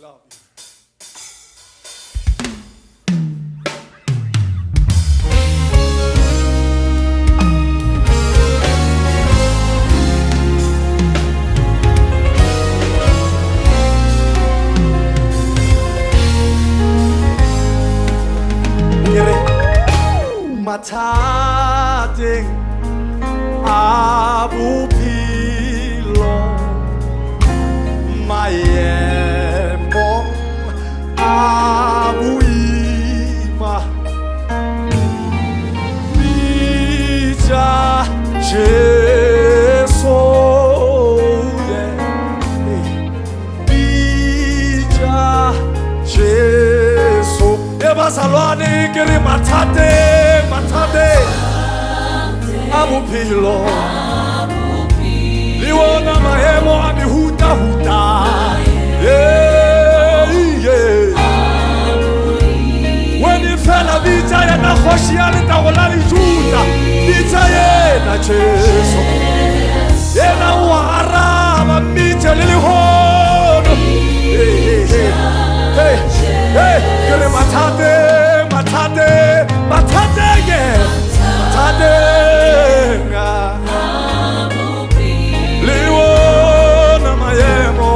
love you. Matading Abu Pilo Mayemong Abu Ima Bija Jeso Bija Jeso Eba Salwani Kiri Matade Abu Pilo Liwana Mahemo Ami Huta When you fell a vita and a Hoshian and Awalani Juta Vita Yena Cheso Yena Warama Mita Lily Home Hey Kiri Matade yeah Matade Liwana Mayemo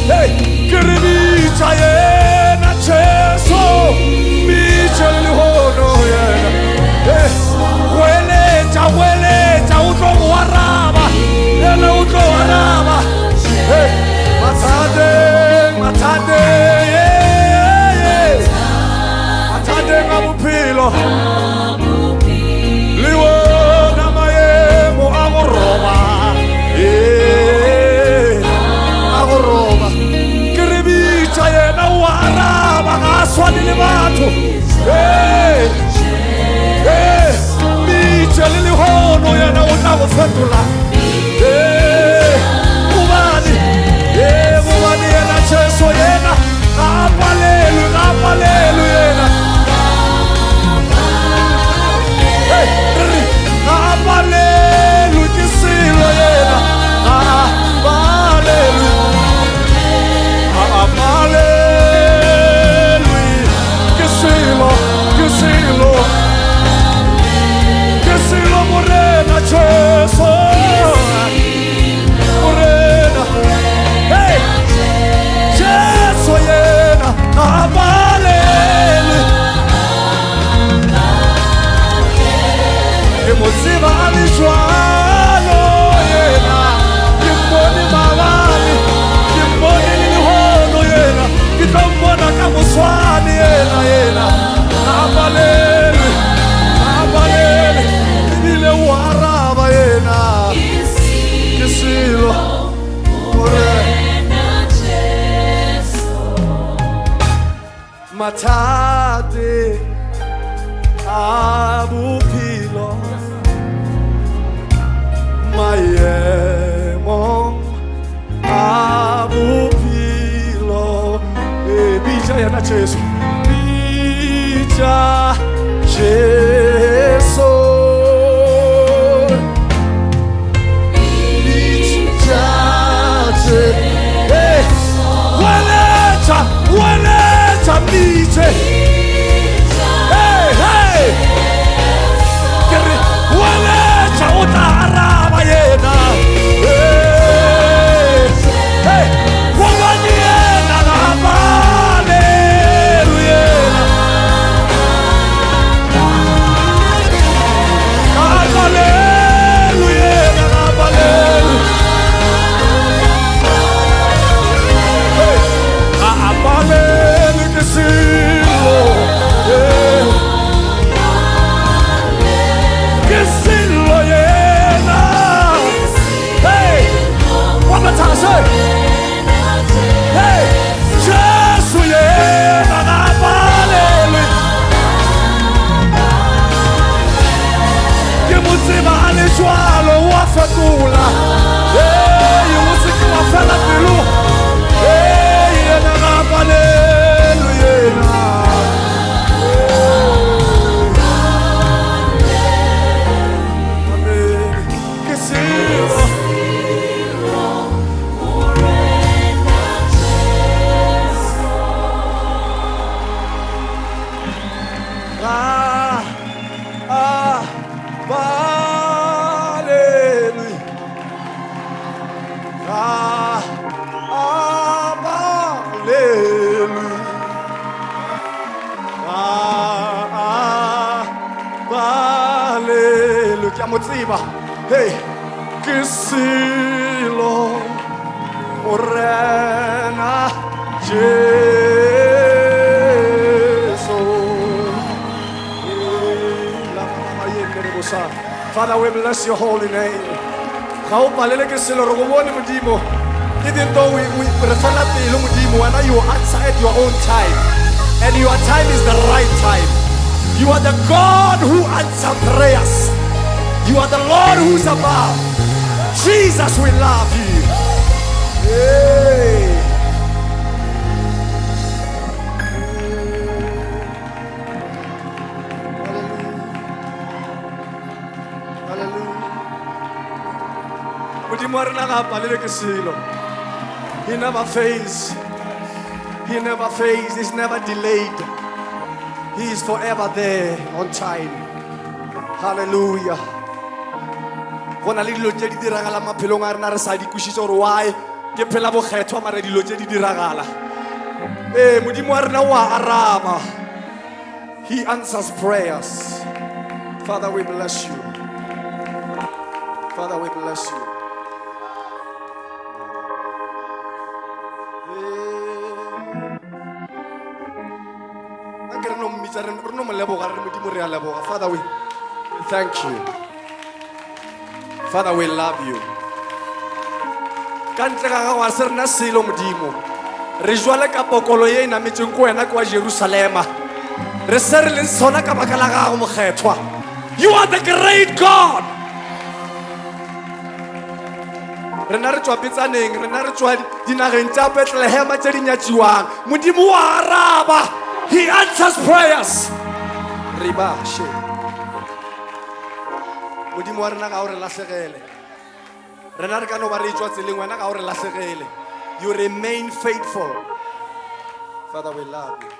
Hey Kiribi Chayena Cheso Michel Lihono Hey Wele Uto Waraba Yena Uto Waraba Hey Matade Abu Pilo Liwana Mayemo Agoroba Kiribi Chayena Waraba Aswani Limato Michel Lihono Yana Unago Fetula Mubani Yana Cheso Yena Apalelu Yena Apalelu Kisilo Yena Apalelu Kisilo Morena Cheso Morena Hey Cheso Yena Apalelu Emoziva alishwalo Yena Kimboni mawani Kimboni nilihono Yena Kitombona kamuswani Yena Apalelu Nile waraba Yena Kisilo Morena Matade Abu Pilo Mayemong Abu Pilo Bija Yana Cheso Bija Cheso Bija Cheso Walecha Mije Hey Walecha Utaraba Yena Hey Wabani Yena Nabale Yena Hey, ke selo morena Jesu. Father, we bless your holy name. Ga o palele ke selo re go bone modimo. Even though we refela pelo modimo, wena you answer at your own time. And your time is the right time. You are the God who answers prayers. You are the Lord who's above. Jesus, we love you. Hey. He never fails. He never fails. He's never delayed. He is forever there on time. Hallelujah. Gona le dilo tse di diragala maphelong a rena re sa di kwisitse gore why ke phela bokgethwa mare dilo tse di diragala. Modimo wa rena wa araba. He answers prayers. Father, we bless you. Father, we bless you. Father, we thank you. Father, we love you. Kantle ga gago a se rena selo modimo. Re jwale ka pokolo ye na metseng ko wena kwa Jerusalema. Re se re leng sona ka baka la gago mokgethwa. You are the great God. Rena re tswa petsaneng, rena re tswa dinageng tsa Bethlehem tse di nyatsiwang. Modimo wa araba. He answers prayers. Riba she. Modimo wa rena ga o re latlhegele. Rena re ka no ba re tswa tseleng wena ga o re latlhegele. You remain faithful. Father, we love you.